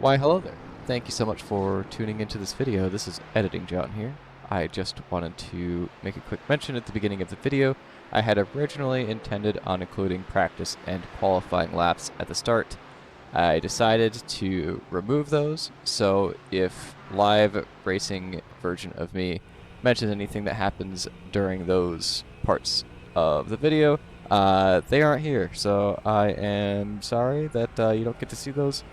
Why, hello there. Thank you so much for tuning into this video. This is Editing John here. I just wanted to make a quick mention at the beginning of the video. I had originally intended on including practice and qualifying laps at the start. I decided to remove those, so if live racing version of me mentions anything that happens during those parts of the video, they aren't here, so I am sorry that you don't get to see those.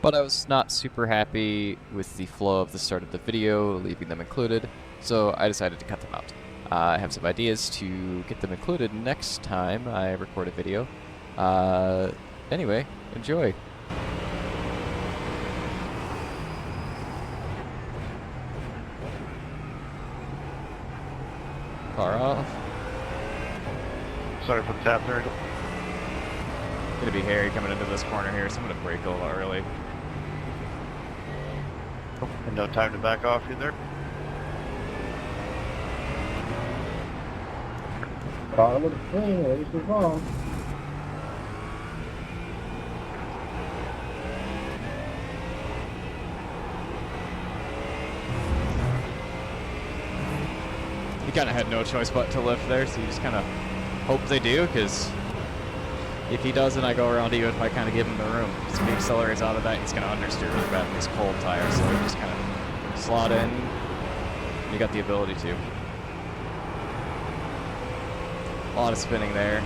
But I was not super happy with the flow of the start of the video, leaving them included, so I decided to cut them out. I have some ideas to get them included next time I record a video. Anyway, enjoy. Car off. Sorry for the tap there. Gonna be hairy coming into this corner here, so I'm gonna brake a little early. And no time to back off either. Bottom of the screen, ready to wrong. He kind of had no choice but to lift there, so you just kind of hope they do, because if he doesn't, I go around to you if I kind of give him the room. So if he accelerates out of that, he's going to understeer really bad with his cold tire, so you just kind of slot in. You got the ability to. A lot of spinning there.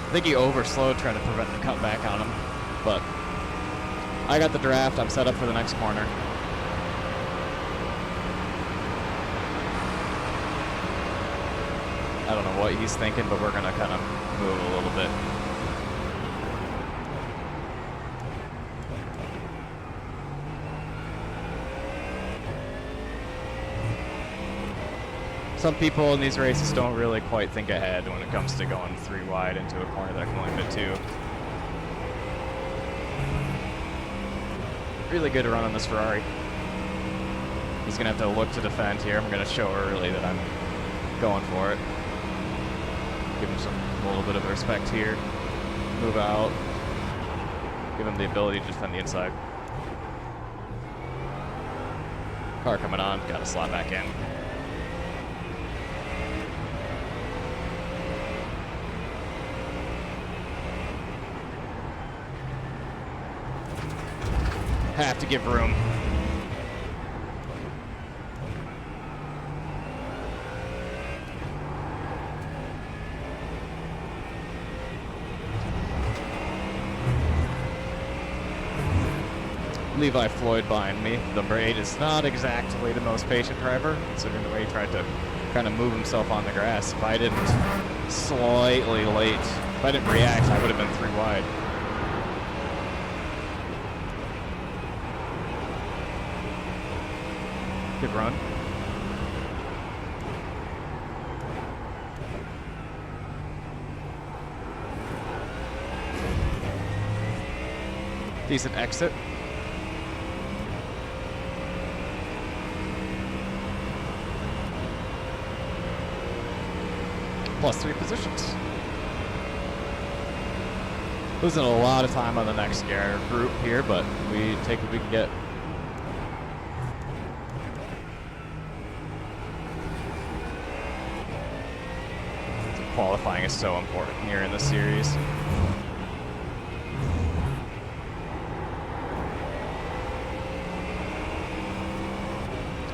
I think he overslowed trying to prevent the cutback on him, but I got the draft. I'm set up for the next corner. I don't know what he's thinking, but we're going to kind of move a little bit. Some people in these races don't really quite think ahead when it comes to going 3 wide into a corner that can only fit 2. Really good run on this Ferrari. He's going to have to look to defend here. I'm going to show early that I'm going for it. Give him a little bit of respect here. Move out. Give him the ability to defend the inside. Car coming on. Got to slot back in. Have to give room. Levi Floyd behind me. Number 8 is not exactly the most patient driver, considering the way he tried to kind of move himself on the grass. If I didn't slightly late, if I didn't react, I would have been 3 wide. Good run. Decent exit. +3 positions. Losing a lot of time on the next gear group here, but we take what we can get. Qualifying is so important here in this series.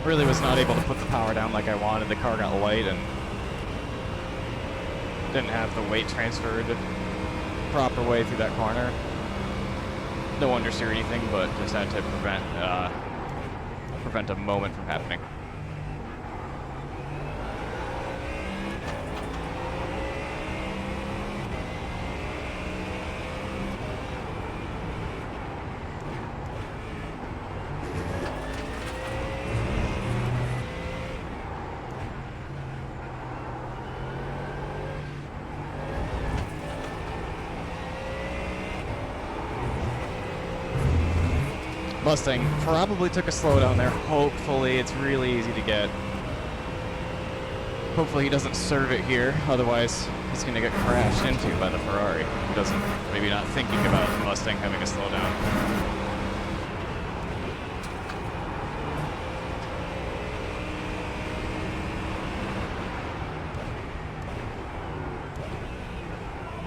Really was not able to put the power down like I wanted. The car got light and didn't have the weight transferred the proper way through that corner. No understeer or anything, but just had to prevent a moment from happening. Mustang probably took a slowdown there. Hopefully, it's really easy to get. Hopefully he doesn't serve it here, otherwise he's going to get crashed into by the Ferrari. He doesn't, maybe not thinking about the Mustang having a slowdown.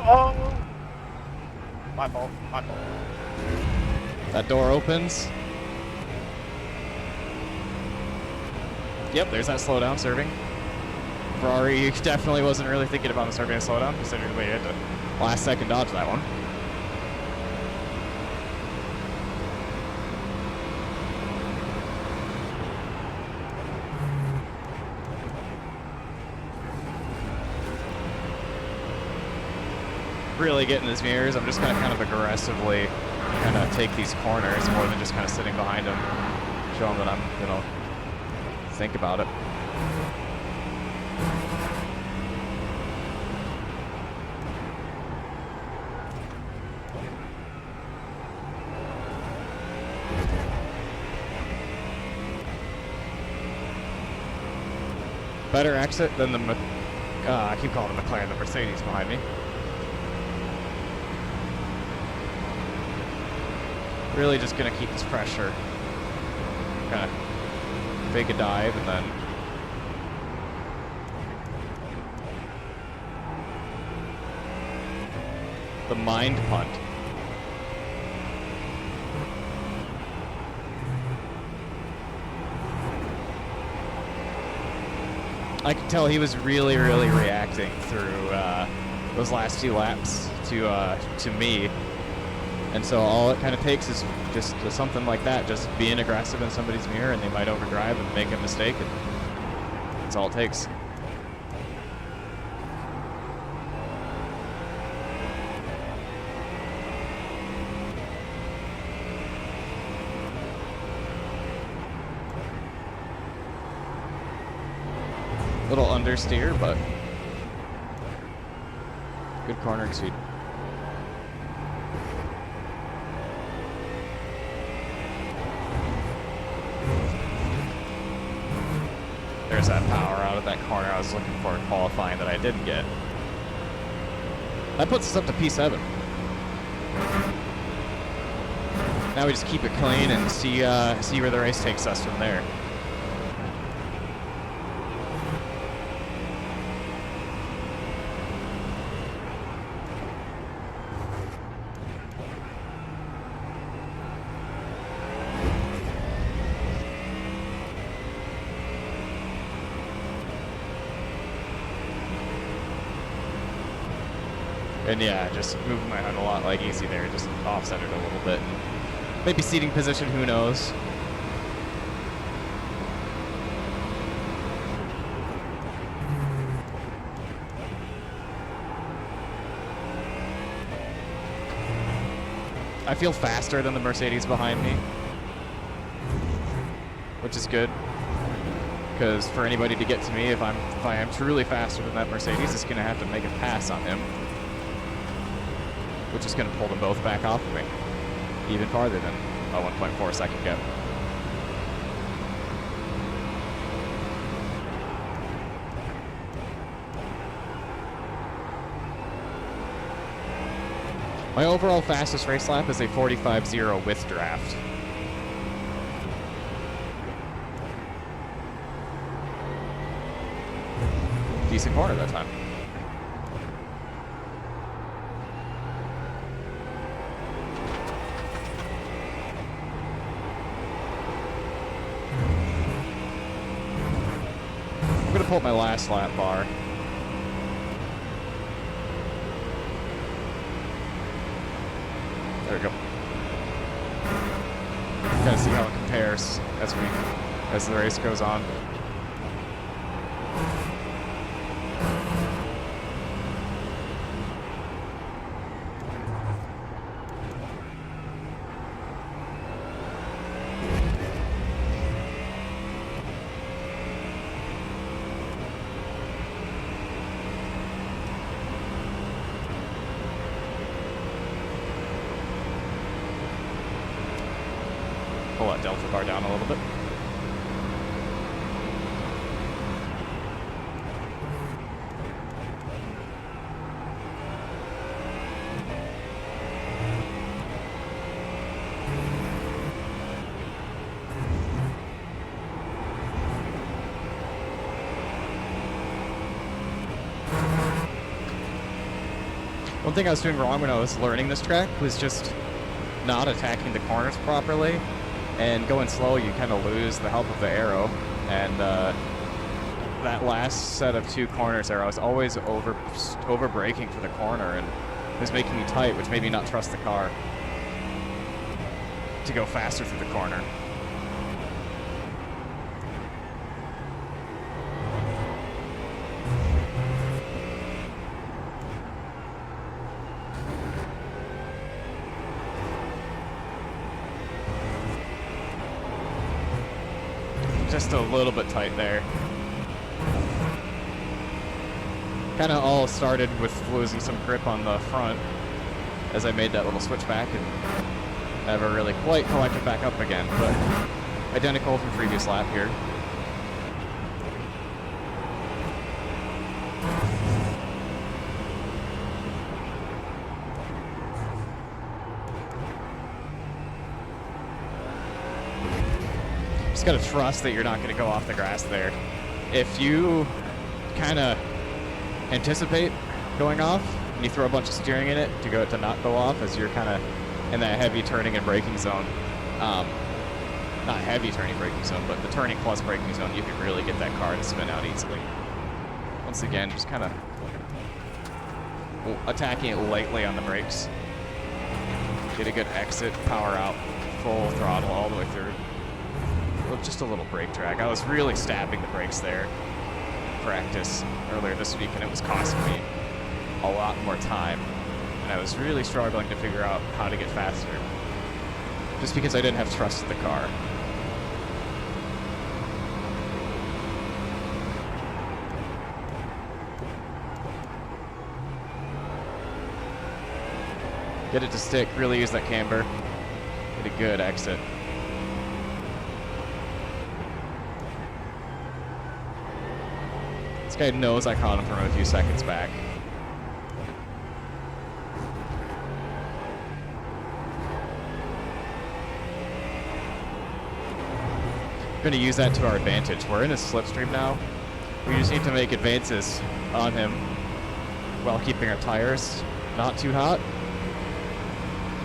Oh! My fault, my fault. That door opens. Yep, there's that slowdown serving. Ferrari definitely wasn't really thinking about the serving a slowdown, considering we had to last second dodge that one. Really getting his mirrors. I'm just going to kind of aggressively kind of take these corners more than just kind of sitting behind him, show him that I'm, you know, think about it. Better exit than the, I keep calling the McLaren, the Mercedes behind me. Really just gonna keep this pressure. Kind of fake a dive and then the mind punt. I could tell he was really reacting through those last few laps to me, and so all it kind of takes is just something like that, just being aggressive in somebody's mirror, and they might overdrive and make a mistake, and that's all it takes. Little understeer, but good cornering speed. There's that power out of that corner I was looking for in qualifying that I didn't get. That puts us up to P7. Now we just keep it clean and see where the race takes us from there. And yeah, just moving my head a lot like easy there, just offset it a little bit. Maybe seating position, who knows? I feel faster than the Mercedes behind me, which is good. Because for anybody to get to me, if I am truly faster than that Mercedes, it's going to have to make a pass on him, which is going to pull them both back off of me, even farther than a 1.4 second gap. My overall fastest race lap is a 45.0 with draft. Decent corner that time. I'm gonna pull up my last lap bar. There we go. Gotta see how it compares as the race goes on. delta bar down a little bit. One thing I was doing wrong when I was learning this track was just not attacking the corners properly, and going slow you kind of lose the help of the arrow, and that last set of 2 corners there I was always over braking for the corner, and it was making me tight, which made me not trust the car to go faster through the corner. Just a little bit tight there. Kind of all started with losing some grip on the front as I made that little switch back and never really quite collected back up again, but identical from previous lap here. Just gotta trust that you're not gonna go off the grass there. If you kind of anticipate going off and you throw a bunch of steering in it to not go off as you're kind of in that heavy turning and braking zone, not heavy turning braking zone, but the turning plus braking zone, you can really get that car to spin out easily. Once again, just kind of attacking it lightly on the brakes. Get a good exit, power out, full throttle all the way through. Just a little brake drag. I was really stabbing the brakes there in practice earlier this week, and it was costing me a lot more time. And I was really struggling to figure out how to get faster, just because I didn't have trust in the car. Get it to stick, really use that camber. Get a good exit. This guy knows I caught him from a few seconds back. We're going to use that to our advantage. We're in a slipstream now. We just need to make advances on him while keeping our tires not too hot.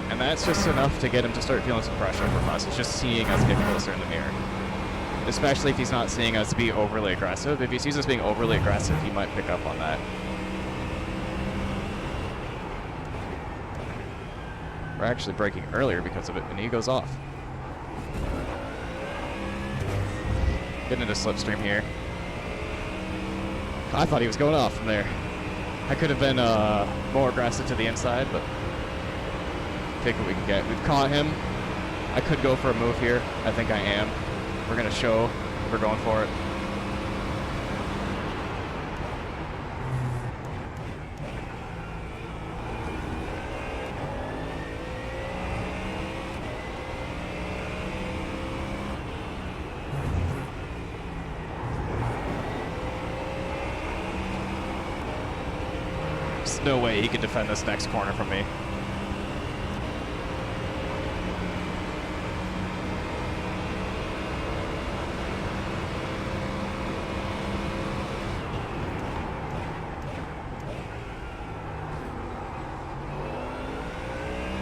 And that's just enough to get him to start feeling some pressure from us. It's just seeing us get closer in the mirror. Especially if he's not seeing us be overly aggressive. If he sees us being overly aggressive, he might pick up on that. We're actually braking earlier because of it, and he goes off. Getting into slipstream here. I thought he was going off from there. I could have been more aggressive to the inside, but take what we can get. We've caught him. I could go for a move here. I think I am. We're going to show we're going for it. There's no way he can defend this next corner from me.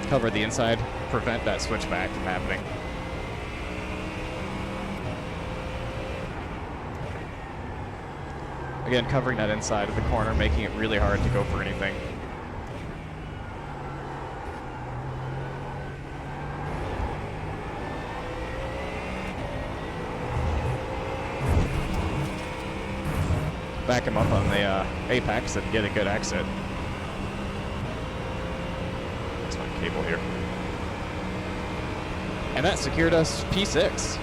Cover the inside, prevent that switchback from happening. Again, covering that inside of the corner, making it really hard to go for anything. Back him up on the apex and get a good exit. Cable here. And that secured us P6.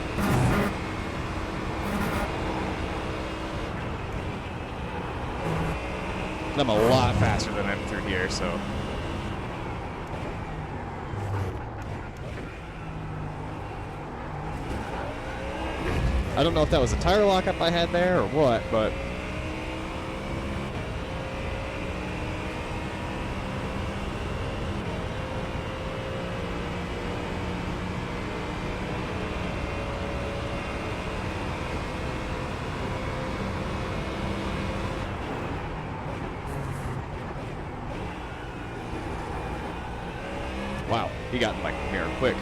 I'm a lot faster than him through here, so. I don't know if that was a tire lockup I had there or what, but wow, he got in my mirror quick.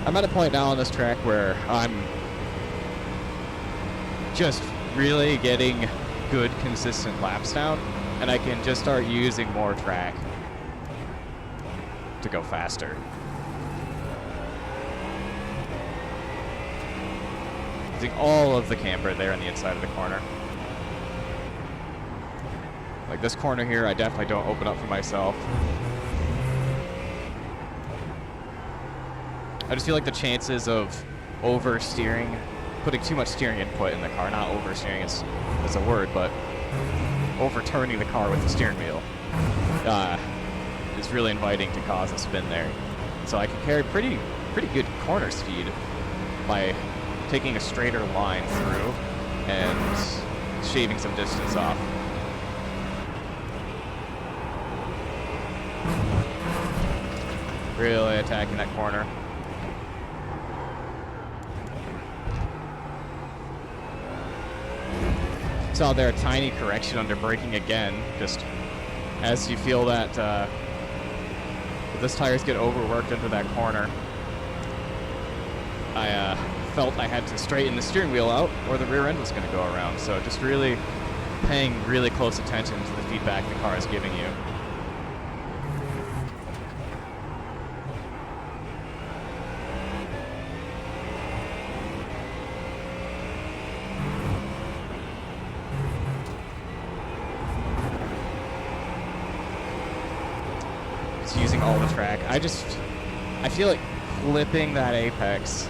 I'm at a point now on this track where I'm just really getting good, consistent laps down, and I can just start using more track to go faster. Using all of the camber there on the inside of the corner. Like this corner here, I definitely don't open up for myself. I just feel like the chances of oversteering, putting too much steering input in the car, not oversteering is a word, but overturning the car with the steering wheel is really inviting to cause a spin there. So I can carry pretty good corner speed by taking a straighter line through and shaving some distance off. Really attacking that corner. Saw there a tiny correction under braking again, just as you feel that if this tires get overworked into that corner. I felt I had to straighten the steering wheel out or the rear end was going to go around, so just really paying really close attention to the feedback the car is giving you. Using all the track. I feel like clipping that apex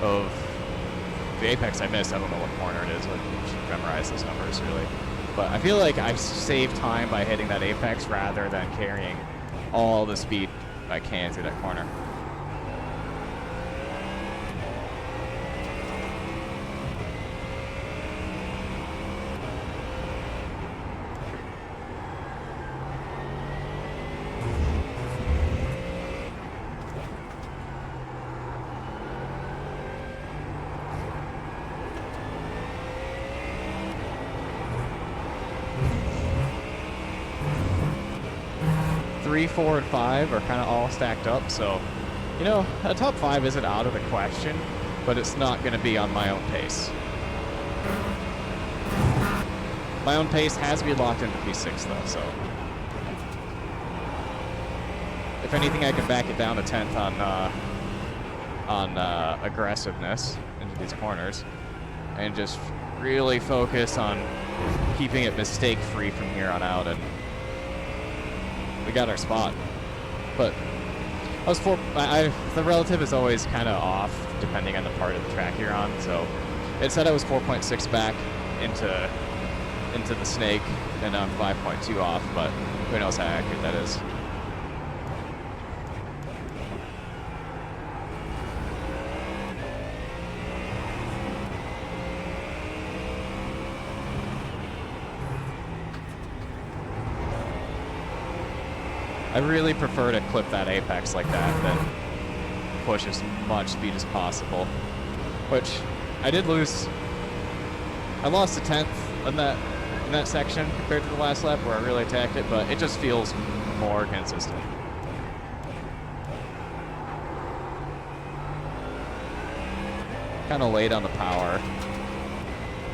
of the apex I missed. I don't know what corner it is. I should memorize those numbers really. But I feel like I've saved time by hitting that apex rather than carrying all the speed I can through that corner. Three, 4, and 5 are kind of all stacked up, so, you know, a top 5 isn't out of the question, but it's not going to be on my own pace. My own pace has me locked into P6 though, so if anything, I can back it down to 10th on aggressiveness into these corners, and just really focus on keeping it mistake-free from here on out, and we got our spot. But the relative is always kind of off depending on the part of the track you're on. So it said I was 4.6 back into the snake, and I'm 5.2 off. But who knows how accurate that is. I really prefer to clip that apex like that than push as much speed as possible, which I did lose. I lost a 10th in that section compared to the last lap where I really attacked it, but it just feels more consistent. Kind of late on the power.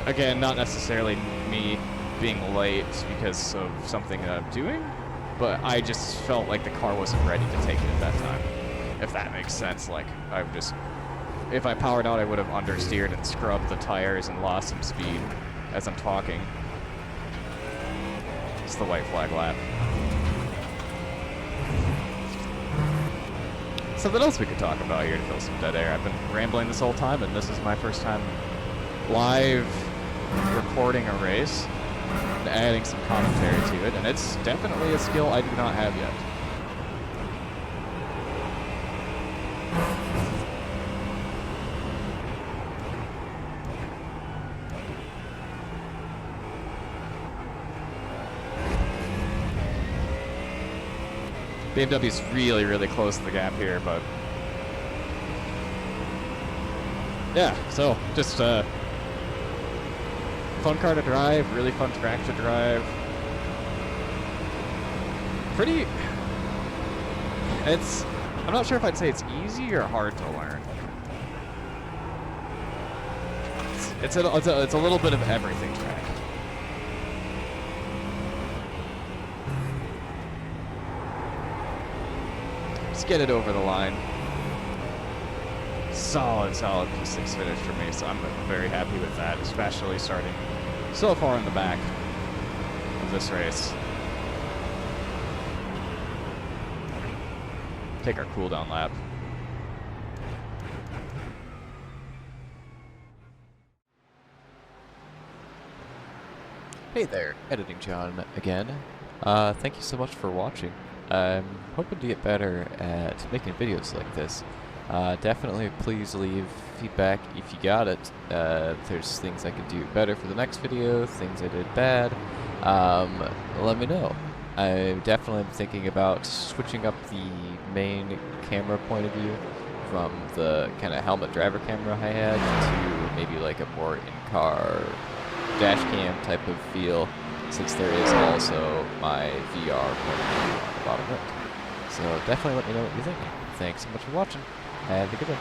Again, not necessarily me being late because of something that I'm doing, but I just felt like the car wasn't ready to take it at that time, if that makes sense. Like, if I powered out, I would have understeered and scrubbed the tires and lost some speed as I'm talking. It's the white flag lap. Something else we could talk about here to fill some dead air. I've been rambling this whole time, and this is my first time live recording a race and adding some commentary to it, and it's definitely a skill I do not have yet. BMW's really, really close to the gap here, but yeah, so just fun car to drive, really fun track to drive. Pretty, I'm not sure if I'd say it's easy or hard to learn. It's a little bit of everything track. Just get it over the line. Solid P6 finish for me, so I'm very happy with that, especially starting so far in the back of this race. Take our cool down lap. Hey there, Editing John again. Thank you so much for watching. I'm hoping to get better at making videos like this. Definitely please leave feedback if you got it. If there's things I could do better for the next video, things I did bad, let me know. I definitely am thinking about switching up the main camera point of view from the kind of helmet driver camera I had to maybe like a more in-car dash cam type of feel, since there is also my VIR point of view on the bottom right. So definitely let me know what you think. Thanks so much for watching. Have a good one.